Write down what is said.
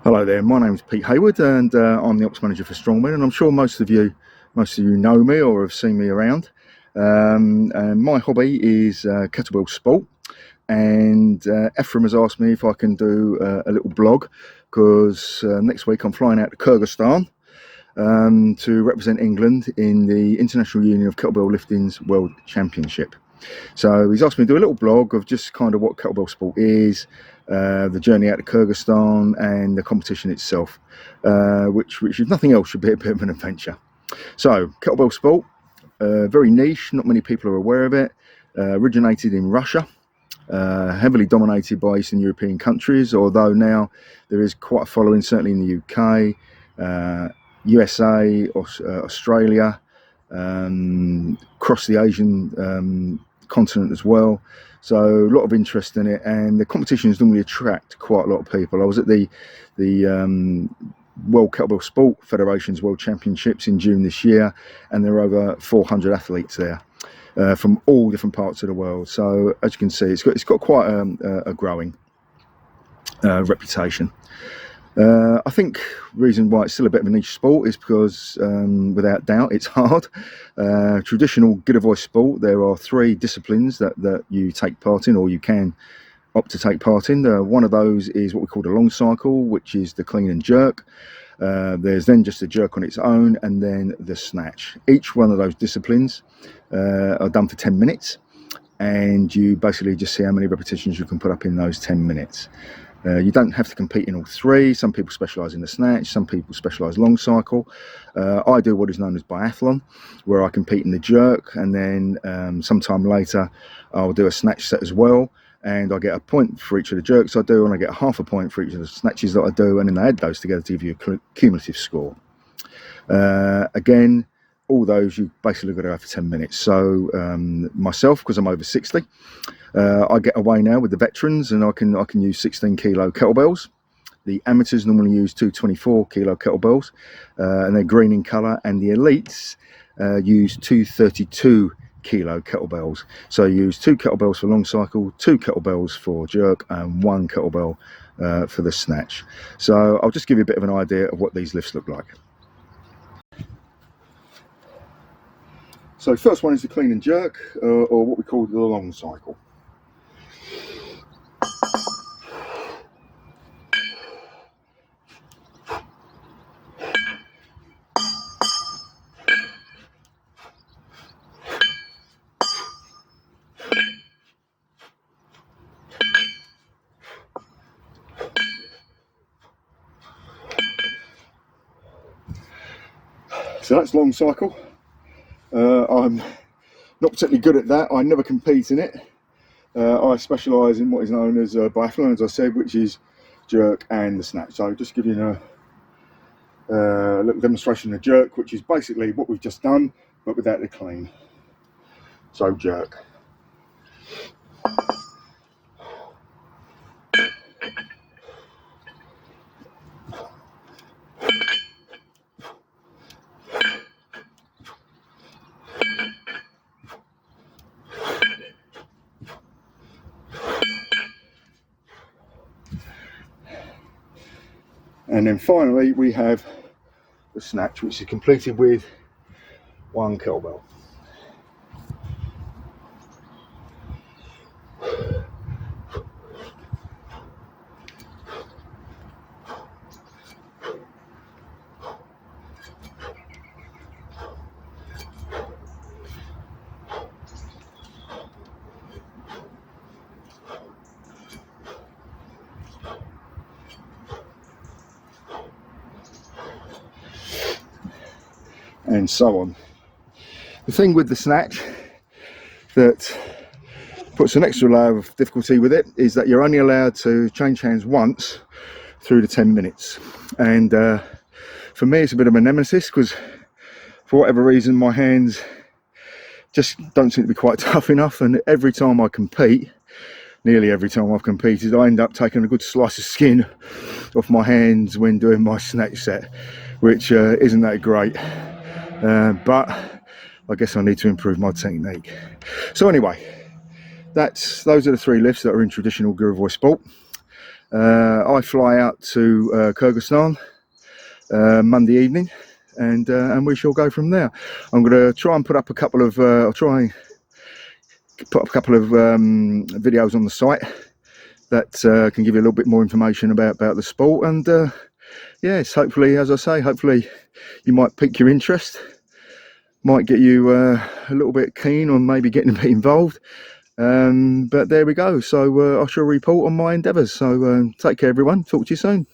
Hello there, my name's Pete Hayward and I'm the Ops Manager for Strongmen, and I'm sure most of you know me or have seen me around. And my hobby is Kettle Bell Sport, and Ephraim has asked me if I can do a little blog, because next week I'm flying out to Kyrgyzstan to represent England in the International Union of Kettlebell Lifting's World Championship. So he's asked me to do a little blog of just kind of what kettlebell sport is, the journey out to Kyrgyzstan and the competition itself, which if nothing else should be a bit of an adventure. So kettlebell sport, very niche, not many people are aware of it, originated in Russia, heavily dominated by Eastern European countries, although now there is quite a following, certainly in the UK, USA, Australia, across the Asian continent as well. So a lot of interest in it, and the competitions normally attract quite a lot of people. I was at the World Kettlebell Sport Federation's World Championships in June this year, and there are over 400 athletes there from all different parts of the world. So as you can see, it's got quite a growing reputation. I think the reason why it's still a bit of a niche sport is because, without doubt, it's hard. Traditional Good Voice sport, there are 3 disciplines that you take part in, or you can opt to take part in. One of those is what we call the long cycle, which is the clean and jerk. There's then just the jerk on its own, and then the snatch. Each one of those disciplines are done for 10 minutes, and you basically just see how many repetitions you can put up in those 10 minutes. You don't have to compete in all 3. Some people specialise in the snatch, some people specialise long cycle. I do what is known as biathlon, where I compete in the jerk, and then sometime later I'll do a snatch set as well, and I get a point for each of the jerks I do, and I get half a point for each of the snatches that I do, and then they add those together to give you a cumulative score. Again, all those you basically got to go for 10 minutes. So myself, because I'm over 60, I get away now with the veterans, and I can use 16 kilo kettlebells. The amateurs normally use 224 kilo kettlebells, and they're green in colour, and the elites use 232 kilo kettlebells. So you use 2 kettlebells for long cycle, 2 kettlebells for jerk, and 1 kettlebell for the snatch. So I'll just give you a bit of an idea of what these lifts look like. So first one is the clean and jerk, or what we call the long cycle. So that's long cycle. I'm not particularly good at that. I never compete in it. I specialise in what is known as biathlon, as I said, which is jerk and the snatch. So just give you a little demonstration of jerk, which is basically what we've just done, but without the clean. So jerk. And then finally we have the snatch, which is completed with 1 kettlebell. And so on. The thing with the snatch that puts an extra layer of difficulty with it is that you're only allowed to change hands once through the 10 minutes. And for me, it's a bit of a nemesis, because for whatever reason, my hands just don't seem to be quite tough enough. And every time I compete, nearly every time I've competed, I end up taking a good slice of skin off my hands when doing my snatch set, which isn't that great. But I guess I need to improve my technique. So anyway, those are the 3 lifts that are in traditional Good Voice sport. I fly out to Kyrgyzstan Monday evening, and we shall go from there. I'm going to try and put up a couple of videos on the site that can give you a little bit more information about the sport, and yes, hopefully, as I say, hopefully you might pique your interest, might get you a little bit keen on maybe getting a bit involved. But there we go. So I shall report on my endeavours. So take care, everyone. Talk to you soon.